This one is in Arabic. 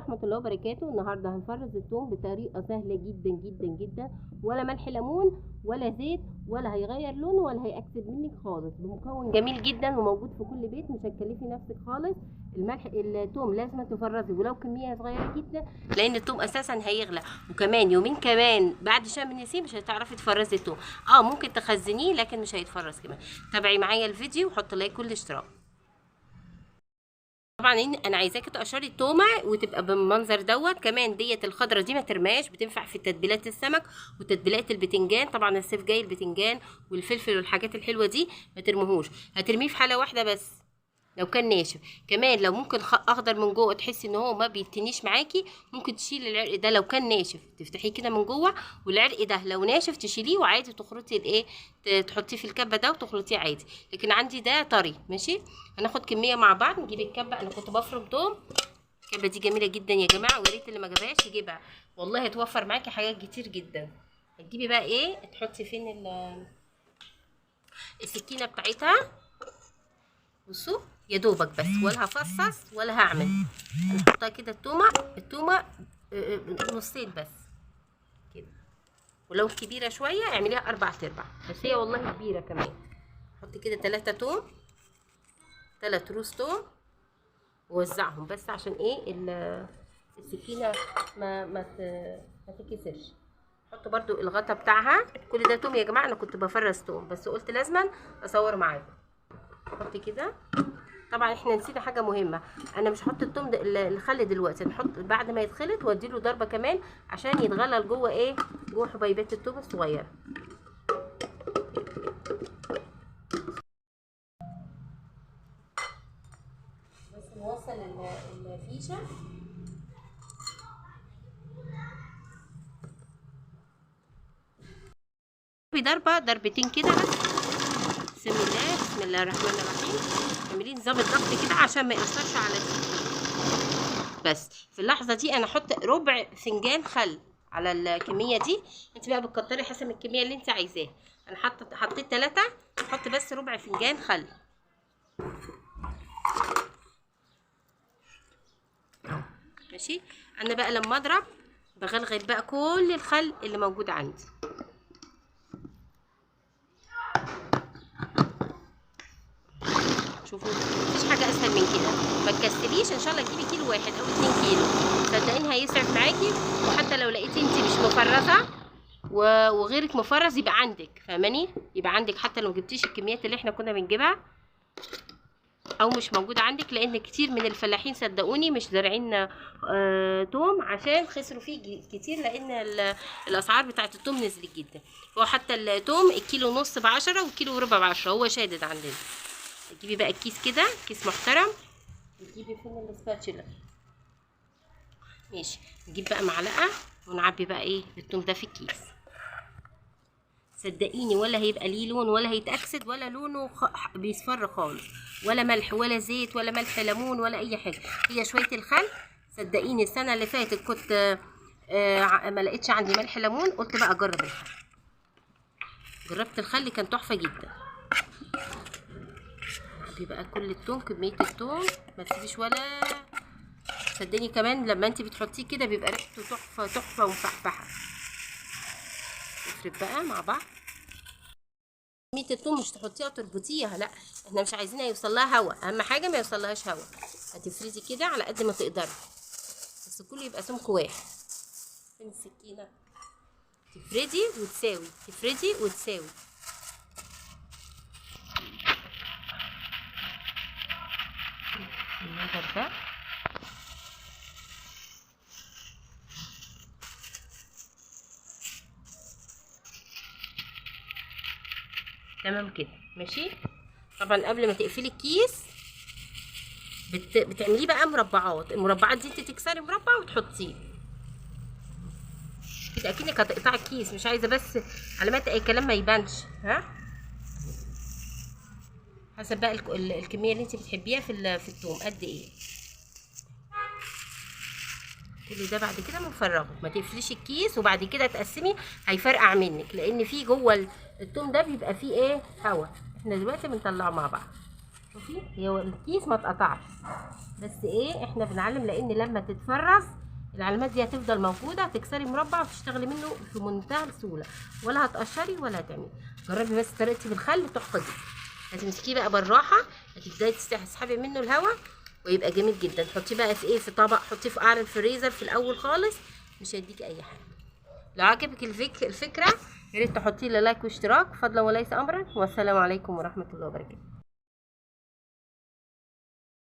ورحمة الله وبركاته. النهاردة هنفرز الثوم بطريقة سهلة جدا جدا جدا، ولا ملح ليمون ولا زيت ولا هيغير لونه ولا هيأكسد منك خالص، بمكون جميل جدا وموجود في كل بيت، مش هتكلفي نفسك خالص. الثوم لازم تفرزي ولو كمية صغيرة جدا، لأن الثوم أساسا هيغلى، وكمان يومين كمان بعد شم النسيم مش هتعرفي تفرزي الثوم. ممكن تخزنيه لكن مش هيتفرز كمان. تابعي معايا الفيديو وحط لايك والاشتراك. طبعا انا عايزاكي تقشري التومه وتبقى بالمنظر دوت. كمان ديت الخضره دي ما ترماش، بتنفع في تتبيلات السمك وتتبيلات البتنجان. طبعا الصيف جاي، البتنجان والفلفل والحاجات الحلوه دي ما ترموهوش، هترميه في حاله واحده بس لو كان ناشف. كمان لو ممكن اخضر من جوه تحسي ان هو ما بيتنيش معاكي، ممكن تشيلي العرق ده لو كان ناشف، تفتحيه كده من جوه، والعرق ده لو ناشف تشيليه وعادي تخرطي الايه، تحطيه في الكبه ده وتخرطيه عادي. لكن عندي ده طري. ماشي، هناخد كميه مع بعض. نجيب الكبه، انا كنت بفرم توم. الكبه دي جميله جدا يا جماعه، ويا ريت اللي ما جابهاش يجيبها، والله هتوفر معاكي حاجات كتير جدا. هتجيبي بقى ايه، تحطي فين السكينه بتاعتها. بصوا يا دوبك بس، ولا هفصص ولا هعمل. هنحطها كده التومه نصين بس كده، ولو كبيره شويه اعمليها 4/4، بس هي والله كبيره كمان. حطي كده 3 توم، 3 روز توم، ووزعهم بس عشان ايه السكينه ما تتكسرش. حط برضو الغطا بتاعها. كل ده توم يا جماعه، انا كنت بفرز توم بس قلت لازما اصور معاكم. حطي كده. طبعا احنا نسينا حاجه مهمه، انا مش هحط التوم الخل دلوقتي، نحط بعد ما يتخلط واديله ضربه كمان عشان يتغلل جوه ايه، جوه حبيبات التوم الصغيره. بس نوصل الفيشه. ضربه ضربتين كده بس. بسم الله الرحمن الرحيم. اعملي نظام الضغط كده عشان ما يأثرش على السكين. بس في اللحظه دي انا احط ربع فنجان خل على الكميه دي. انت بقى بتكتري حسب الكميه اللي انت عايزاها. انا حطيت 3، احط بس ربع فنجان خل. ماشي. انا بقى لما اضرب بغلغل بقى كل الخل اللي موجود عندي. شوفوا مفيش حاجه اسهل من كده، ما تكسليش. ان شاء الله تجيبي كيلو واحد او 2 كيلو، صدقيني هيسعف معاكي. وحتى لو لقيتي انت مش مفرزه وغيرك مفرز يبقى عندك، فاهماني؟ يبقى عندك حتى لو جبتيش الكميات اللي احنا كنا بنجيبها او مش موجوده عندك، لان كتير من الفلاحين صدقوني مش زارعين توم عشان خسروا فيه كتير، لان الاسعار بتاعت التوم نزلت جدا. هو حتى التوم الكيلو ونص ب10 والكيلو وربع ب10، هو شادد عندنا. تجيبي بقى الكيس كده، كيس محترم. تجيبي فين السباتشولا. ماشي. نجيب بقى معلقه ونعبي بقى ايه التوم ده في الكيس. صدقيني ولا هيبقى ليه لون ولا هيتأكسد ولا لونه بيصفر خالص، ولا ملح ولا زيت ولا ملح ليمون ولا اي حاجه. هي شويه الخل. صدقيني السنه اللي فاتت كنت ما لقيتش عندي ملح ليمون، قلت بقى اجرب الخل. جربت الخل كان تحفه جدا. بيبقى كل التوم، كميه التوم ما تسيبيش ولا. صدقني كمان لما انت بتحطيه كده بيبقى ريحته تحفه تحفه ومفحفحه. نفرد بقى مع بعض. كميه الثوم مش تحطيها وتربطيها، لا، احنا مش عايزينها يوصل لها هواء، اهم حاجه ما يوصلهاش هواء. هتفردي كده على قد ما تقدري، بس كله يبقى سمك واحد. فين السكينه؟ تفردي وتساوي، تفردي وتساوي. المنظر ده. تمام كده. ماشي. طبعا قبل ما تقفلي الكيس بتعمليه بقى مربعات. المربعات دي انت تكسري مربع وتحطيه كده اكنك هتقطعي الكيس، مش عايزه بس علامات اي كلام ما يبانش. حسب بقى الكميه اللي انت بتحبيها في الثوم قد ايه. كل ده بعد كده بنفرغه. ما تقفليش الكيس وبعد كده تقسمي هيفرقع منك، لان في جوه الثوم ده بيبقى فيه ايه، هوا. احنا دلوقتي بنطلعه مع بعض. شوفي هو الكيس ما اتقطعش، بس ايه احنا بنعلم، لان لما تتفرز العلامات دي هتفضل موجوده، هتكسري مربع وتشتغلي منه في منتهى السهوله، ولا هتقشري ولا هتعملي. جربي بس طريقتي بالخل تحفه جدا. هتمسكيه بقى بالراحه، هتبداي تسحبي منه الهواء ويبقى جميل جدا. حطيه بقى في ايه، في طبق، حطيه في قعر الفريزر في الاول خالص، مش هيديكي اي حاجه. لو عجبك الفكره يا ريت تحطي لي لايك واشتراك فضلا وليس امرا، والسلام عليكم ورحمه الله وبركاته.